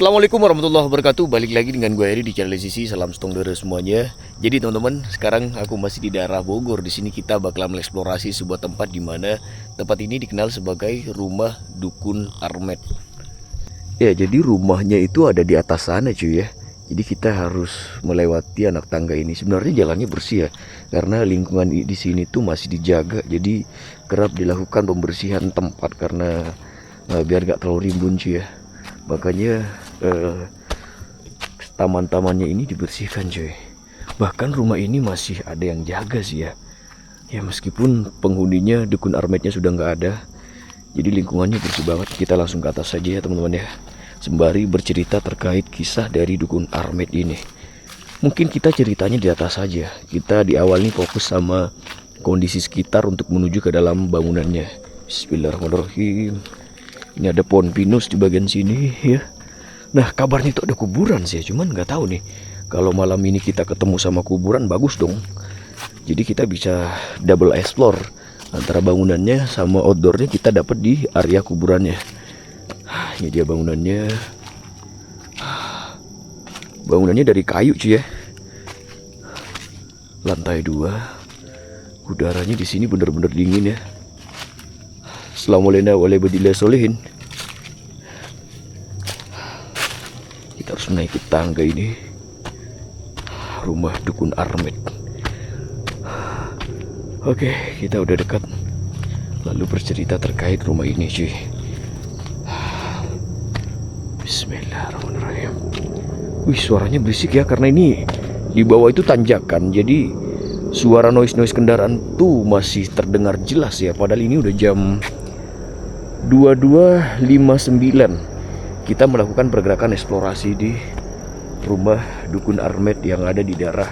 Assalamualaikum warahmatullahi wabarakatuh. Balik lagi dengan gue Eri di channel Sisi. Salam strong dere semuanya. Jadi teman-teman, sekarang aku masih di daerah Bogor. Di sini kita bakal mengeksplorasi sebuah tempat di mana tempat ini dikenal sebagai rumah dukun Armet. Ya, jadi rumahnya itu ada di atas sana cuy ya. Jadi kita harus melewati anak tangga ini. Sebenarnya jalannya bersih ya, karena lingkungan di sini tuh masih dijaga. Jadi kerap dilakukan pembersihan tempat karena biar gak terlalu rimbun cuy ya. Makanya taman-tamannya ini dibersihkan cuy. Bahkan rumah ini masih ada yang jaga sih ya. Ya meskipun penghuninya dukun Armetnya sudah nggak ada, jadi lingkungannya bersih banget. Kita langsung ke atas saja ya teman-teman ya, sembari bercerita terkait kisah dari dukun Armet ini. Mungkin kita ceritanya di atas saja. Kita di awal nih fokus sama kondisi sekitar untuk menuju ke dalam bangunannya. Bismillahirrahmanirrahim. Ini ada pohon pinus di bagian sini ya. Nah kabarnya itu ada kuburan sih, cuman nggak tahu nih. Kalau malam ini kita ketemu sama kuburan bagus dong. Jadi kita bisa double explore antara bangunannya sama outdoornya, kita dapat di area kuburannya. Ini dia bangunannya. Bangunannya dari kayu cuy ya. Lantai 2. Udaranya di sini bener-bener dingin ya. Assalamualaikum. Kita harus menaiki tangga ini. Rumah dukun Armet. Oke, kita udah dekat. Lalu bercerita terkait rumah ini cuy. Bismillahirrahmanirrahim. Wih, suaranya berisik ya, karena ini di bawah itu tanjakan. Jadi suara noise kendaraan tuh masih terdengar jelas ya. Padahal ini udah jam 22.59. Kita melakukan pergerakan eksplorasi di rumah dukun Armet yang ada di daerah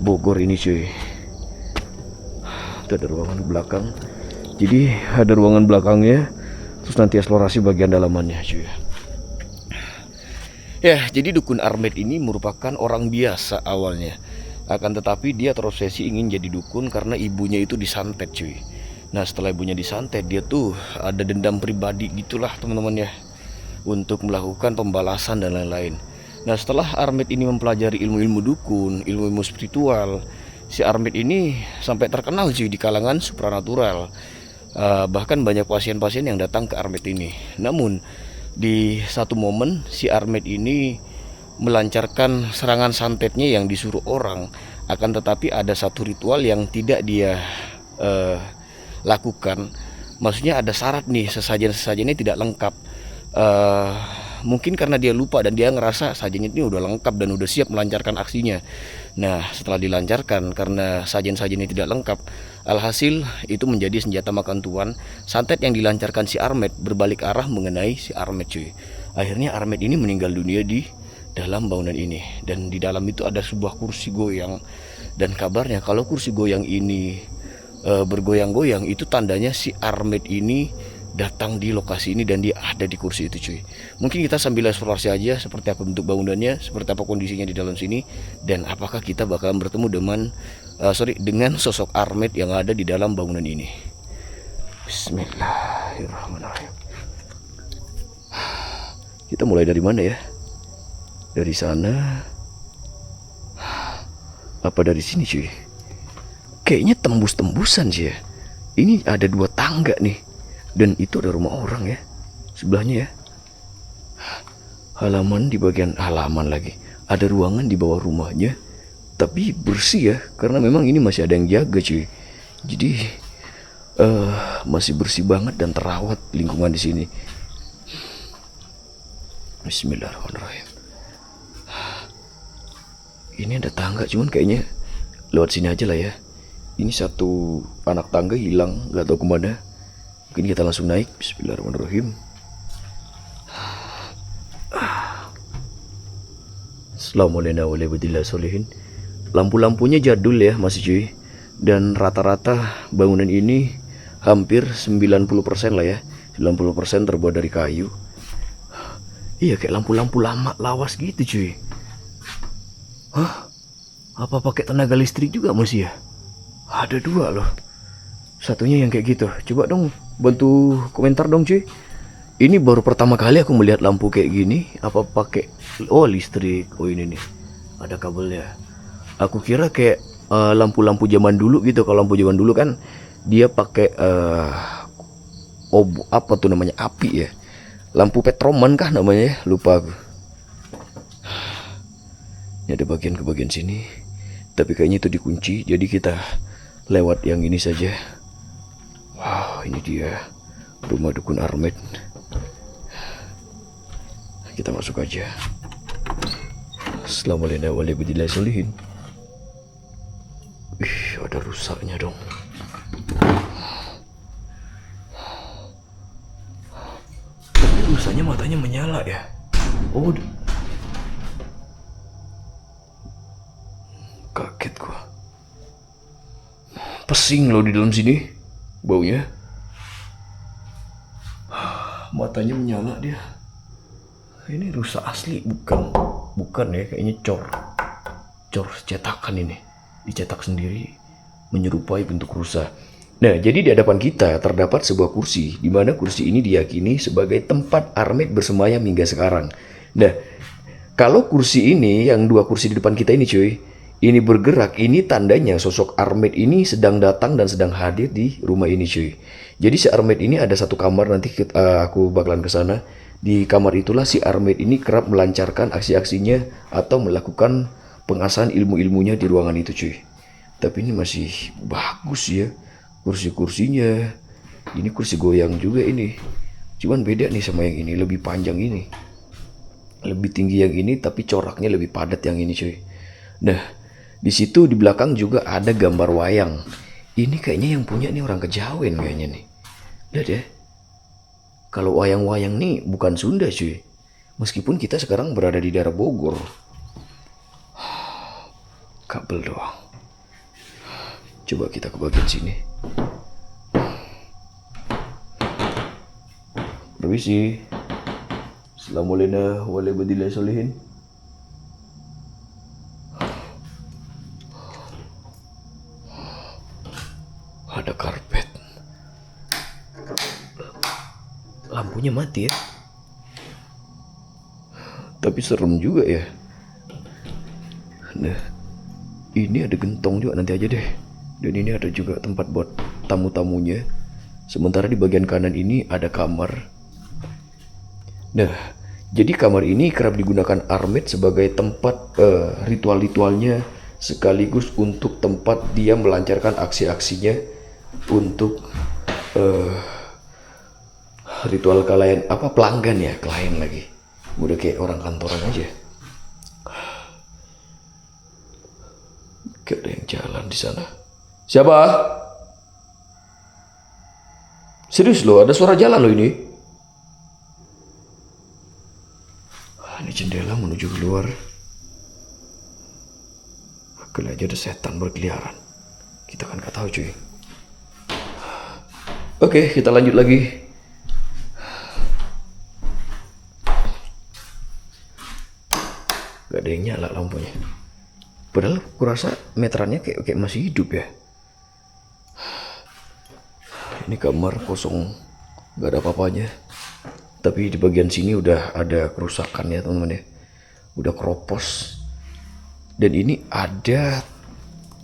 Bogor ini cuy. Itu ada ruangan belakang. Jadi ada ruangan belakangnya, terus nanti eksplorasi bagian dalamannya cuy. Ya, jadi dukun Armet ini merupakan orang biasa awalnya. Akan tetapi dia terobsesi ingin jadi dukun karena ibunya itu disantet cuy. Nah setelah ibunya disantet, dia tuh ada dendam pribadi gitulah teman-teman ya, untuk melakukan pembalasan dan lain-lain. Nah setelah Armet ini mempelajari ilmu-ilmu dukun, ilmu-ilmu spiritual, si Armet ini sampai terkenal cuy di kalangan supranatural. Bahkan banyak pasien-pasien yang datang ke Armet ini. Namun di satu momen si Armet ini melancarkan serangan santetnya yang disuruh orang. Akan tetapi ada satu ritual yang tidak dia lakukan. Maksudnya ada syarat nih, sesajen-sesajennya tidak lengkap. Mungkin karena dia lupa dan dia ngerasa sajennya ini udah lengkap dan udah siap melancarkan aksinya. Nah setelah dilancarkan, karena sajen-sajennya tidak lengkap, alhasil itu menjadi senjata makan tuan. Santet yang dilancarkan si Armet berbalik arah mengenai si Armet cuy. Akhirnya Armet ini meninggal dunia di dalam bangunan ini. Dan di dalam itu ada sebuah kursi goyang. Dan kabarnya kalau kursi goyang ini bergoyang-goyang, itu tandanya si Armet ini datang di lokasi ini dan dia ada di kursi itu cuy. Mungkin kita sambil eksplorasi aja seperti apa bentuk bangunannya, seperti apa kondisinya di dalam sini, dan apakah kita bakalan bertemu dengan sosok Armet yang ada di dalam bangunan ini. Bismillahirrahmanirrahim. Kita mulai dari mana ya? Dari sana apa dari sini cuy? Kayaknya tembus-tembusan sih ya. Ini ada 2 tangga nih. Dan itu ada rumah orang ya sebelahnya ya. Halaman di bagian halaman lagi. Ada ruangan di bawah rumahnya, tapi bersih ya, karena memang ini masih ada yang jaga cuy. Jadi masih bersih banget dan terawat lingkungan di sini. Bismillahirrahmanirrahim. Ini ada tangga, cuman kayaknya lewat sini aja lah ya. Ini satu anak tangga hilang, gak tahu kemana. Mungkin kita langsung naik. Bismillahirrahmanirrahim. Assalamualaikum. Lampu-lampunya jadul ya masih cuy. Dan rata-rata bangunan ini hampir 90% lah ya. 90% terbuat dari kayu. Iya kayak lampu-lampu lama lawas gitu cuy. Hah? Apa pakai tenaga listrik juga masih ya? Ada 2 loh. Satunya yang kayak gitu. Coba dong bantu komentar dong cuy. Ini baru pertama kali aku melihat lampu kayak gini. Apa pakai, oh listrik. Oh ini nih, ada kabelnya. Aku kira kayak lampu-lampu zaman dulu gitu. Kalau lampu zaman dulu kan dia pakai apa tuh namanya, api ya. Lampu petroman kah namanya ya? Lupa aku. Ini ada bagian ke bagian sini. Tapi kayaknya itu dikunci. Jadi kita lewat yang ini saja. Wow, ini dia rumah dukun Armet. Kita masuk aja. Assalamualaikum warahmatullahi wabarakatuh. Ih, ada rusaknya dong. Rusaknya matanya menyala ya. Oh, kaget gua. Pesing loh di dalam sini baunya. Matanya menyala dia. Ini rusak asli bukan ya, kayaknya cor cetakan ini, dicetak sendiri menyerupai bentuk rusa. Nah, jadi di hadapan kita terdapat sebuah kursi, di mana kursi ini diyakini sebagai tempat Armet bersemayam hingga sekarang. Nah, kalau kursi ini, yang dua kursi di depan kita ini cuy, ini bergerak, ini tandanya sosok Armet ini sedang datang dan sedang hadir di rumah ini cuy. Jadi si Armet ini ada satu kamar, nanti aku bakalan ke sana. Di kamar itulah si Armet ini kerap melancarkan aksi-aksinya atau melakukan pengasahan ilmu-ilmunya di ruangan itu cuy. Tapi ini masih bagus ya kursi-kursinya. Ini kursi goyang juga ini. Cuman beda nih sama yang ini, lebih panjang ini. Lebih tinggi yang ini tapi coraknya lebih padat yang ini cuy. Nah, di situ di belakang juga ada gambar wayang. Ini kayaknya yang punya nih orang Kejawen kayaknya nih. Lihat ya. Kalau wayang-wayang nih bukan Sunda cuy. Meskipun kita sekarang berada di daerah Bogor. Kabel doang. Coba kita ke bagian sini. Permisi. Assalamualaikum warahmatullahi wabarakatuh. Ada karpet. Lampunya mati ya. Tapi serem juga ya. Nah, ini ada gentong juga, nanti aja deh. Dan ini ada juga tempat buat tamu-tamunya. Sementara di bagian kanan ini ada kamar. Nah, jadi kamar ini kerap digunakan Armet sebagai tempat ritual-ritualnya, sekaligus untuk tempat dia melancarkan aksi-aksinya untuk ritual klien, apa pelanggan ya, klien lagi. Udah kayak orang kantoran aja. Gak ada yang jalan di sana. Siapa? Serius loh, ada suara jalan loh ini. Ini jendela menuju keluar. Kali aja ada setan berkeliaran. Kita kan gak tahu cuy. Oke, kita lanjut lagi. Gak ada yang nyala lampunya. Padahal aku rasa meterannya kayak masih hidup ya. Ini kamar kosong, gak ada apa-apanya. Tapi di bagian sini udah ada kerusakan ya teman-teman ya. Udah keropos. Dan ini ada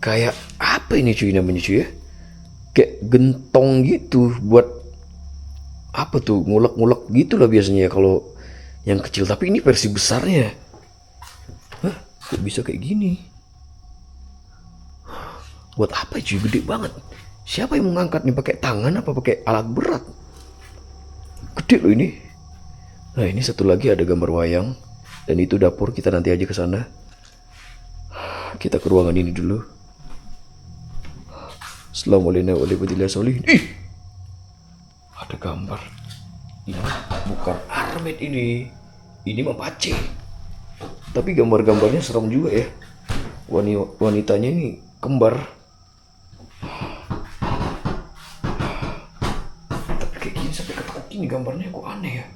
kayak apa ini cuy namanya cuy ya. Kayak gentong gitu buat apa tuh, ngulek-ngulek gitu lah biasanya ya kalau yang kecil. Tapi ini versi besarnya. Hah? Kok bisa kayak gini? Buat apa cuy, gede banget. Siapa yang mau ngangkat nih, pakai tangan apa pakai alat berat? Gede loh ini. Nah, ini satu lagi ada gambar wayang dan itu dapur, kita nanti aja ke sana. Kita ke ruangan ini dulu. Assalamualaikum warahmatullahi wabarakatuh. Ih, ada gambar. Ini bukan Armet ini mah Pace. Tapi gambar-gambarnya serem juga ya. Wanitanya ini kembar. Tapi kayak gini sampai ketekuk gini gambarnya kok aneh ya.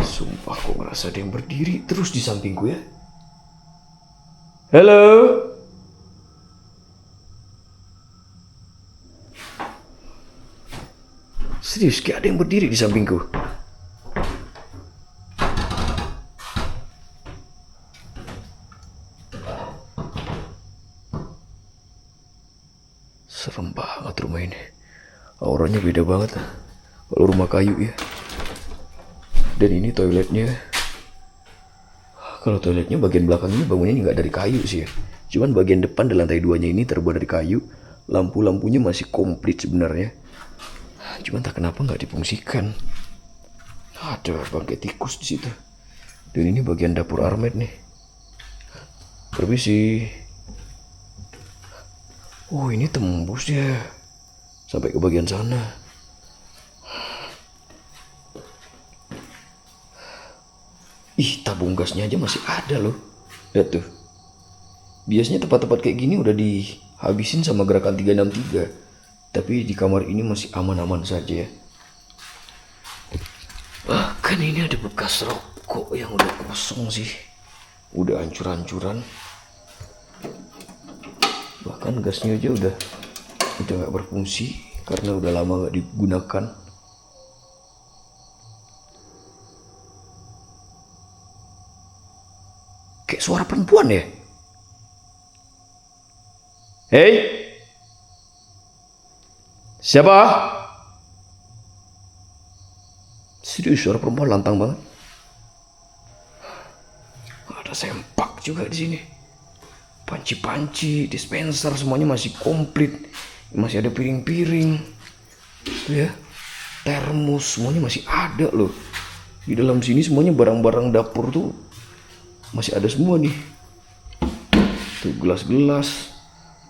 Sumpah kok ngerasa ada yang berdiri terus di sampingku ya. Halo. Serius, kayak ada yang berdiri di sampingku. Serem banget rumah ini. Auranya beda banget lah. Kalau rumah kayu ya. Dan ini toiletnya. Kalau toiletnya bagian belakang ini bangunnya nggak dari kayu sih ya. Cuman bagian depan di lantai 2-nya ini terbuat dari kayu. Lampu-lampunya masih komplit sebenarnya. Cuman tak kenapa nggak difungsikan. Ada bangkai tikus di situ. Dan ini bagian dapur Armet nih. Permisi. Oh, ini tembus ya sampai ke bagian sana. Ih, tabung gasnya aja masih ada loh. Lihat tuh. Biasanya tempat-tempat kayak gini udah dihabisin sama gerakan 363. Tapi di kamar ini masih aman-aman saja ya. Bahkan ini ada bekas rokok yang udah kosong sih. Udah hancur-hancuran. Bahkan gasnya aja udah gak berfungsi karena udah lama gak digunakan. Kayak suara perempuan ya. Hei, siapa? Serius, suara perempuan lantang banget. Ada sempak juga di sini. Panci-panci, dispenser semuanya masih komplit. Masih ada piring-piring. Tuh ya. Termos semuanya masih ada loh. Di dalam sini semuanya barang-barang dapur tuh masih ada semua nih. Tuh gelas-gelas,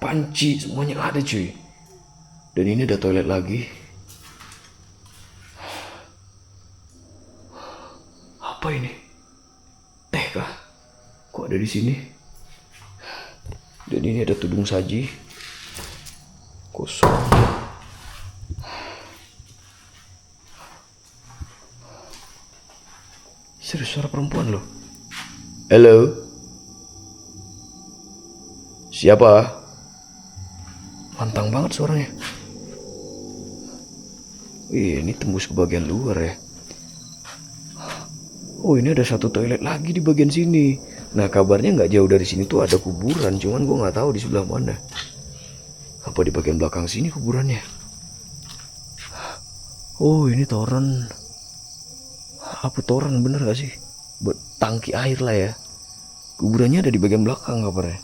panci semuanya ada cuy. Dan ini ada toilet lagi. Apa ini? Teh kah? Kok ada di sini? Dan ini ada tudung saji kosong. Serius, suara perempuan loh. Halo, siapa? Lantang banget suaranya. Ini tembus ke bagian luar ya. Oh, ini ada satu toilet lagi di bagian sini. Nah, kabarnya nggak jauh dari sini tuh ada kuburan, cuman gue nggak tahu di sebelah mana. Apa di bagian belakang sini kuburannya? Oh, ini toren. Apa toren bener gak sih? Buat tangki air lah ya. Kuburannya ada di bagian belakang kabarnya.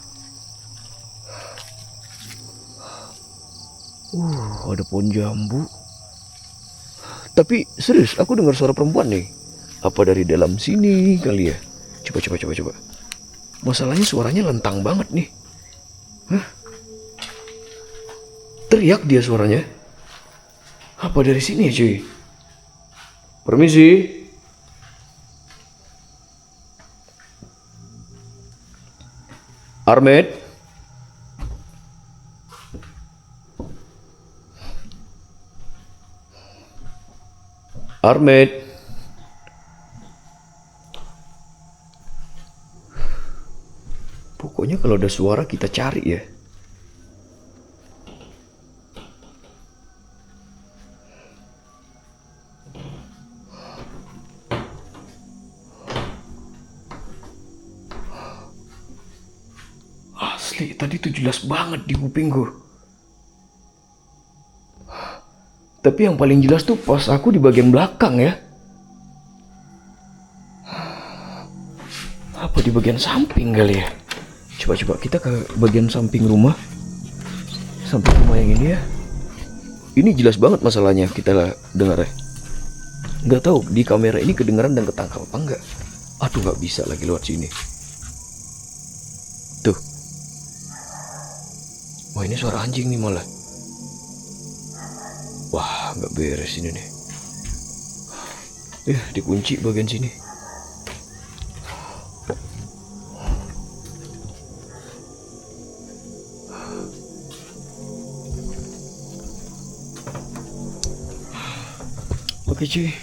Ada pohon jambu. Tapi serius, aku dengar suara perempuan nih. Apa dari dalam sini kali ya? Coba. Masalahnya suaranya lentang banget nih. Hah? Teriak dia suaranya. Apa dari sini ya cuy? Permisi. Armet. Armet. Pokoknya kalau ada suara kita cari ya. Asli, tadi tuh jelas banget di kupingku. Tapi yang paling jelas tuh pas aku di bagian belakang ya. Apa di bagian samping kali ya? Coba kita ke bagian samping rumah. Samping rumah yang ini ya. Ini jelas banget masalahnya kita dengar ya. Nggak tahu di kamera ini kedengaran dan ketangkap apa enggak. Aduh, nggak bisa lagi lewat sini. Tuh. Wah, ini suara anjing nih malah. Wah, nggak beres ini nih. Dikunci bagian sini. Oke cuy,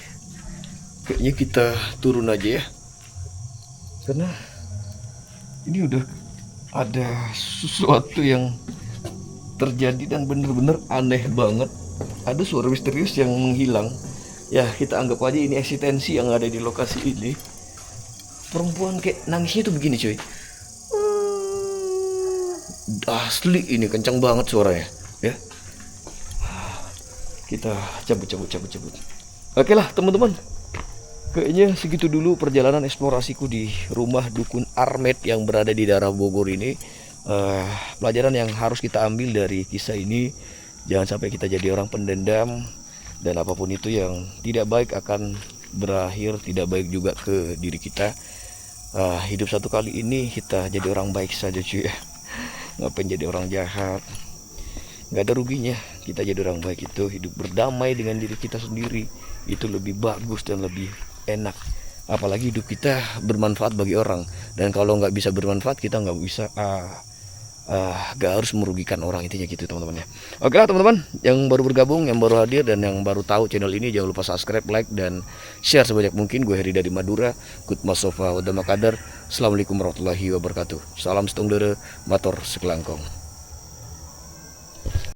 kayaknya kita turun aja ya. Karena ini udah ada sesuatu yang terjadi dan bener-bener aneh banget. ada suara misterius yang menghilang. Ya kita anggap aja ini eksistensi yang ada di lokasi ini. Perempuan kayak nangisnya tuh begini cuy. Asli ini kencang banget suaranya ya. Kita cabut. Oke lah teman-teman, kayaknya segitu dulu perjalanan eksplorasiku di rumah dukun Armet yang berada di daerah Bogor ini. Pelajaran yang harus kita ambil dari kisah ini, jangan sampai kita jadi orang pendendam, dan apapun itu yang tidak baik akan berakhir tidak baik juga ke diri kita. Hidup satu kali ini kita jadi orang baik saja cuy. Ngapain jadi orang jahat? Nggak ada ruginya kita jadi orang baik. Itu hidup berdamai dengan diri kita sendiri, itu lebih bagus dan lebih enak. Apalagi hidup kita bermanfaat bagi orang, dan kalau nggak bisa bermanfaat kita nggak bisa nggak harus merugikan orang, intinya gitu teman-teman ya. Oke lah teman-teman yang baru bergabung, yang baru hadir, dan yang baru tahu channel ini, jangan lupa subscribe, like, dan share sebanyak mungkin. Gue Heri dari Madura, Good Masofa Udama Kadar. Assalamualaikum warahmatullahi wabarakatuh. Salam setong dere, mator sekelangkong.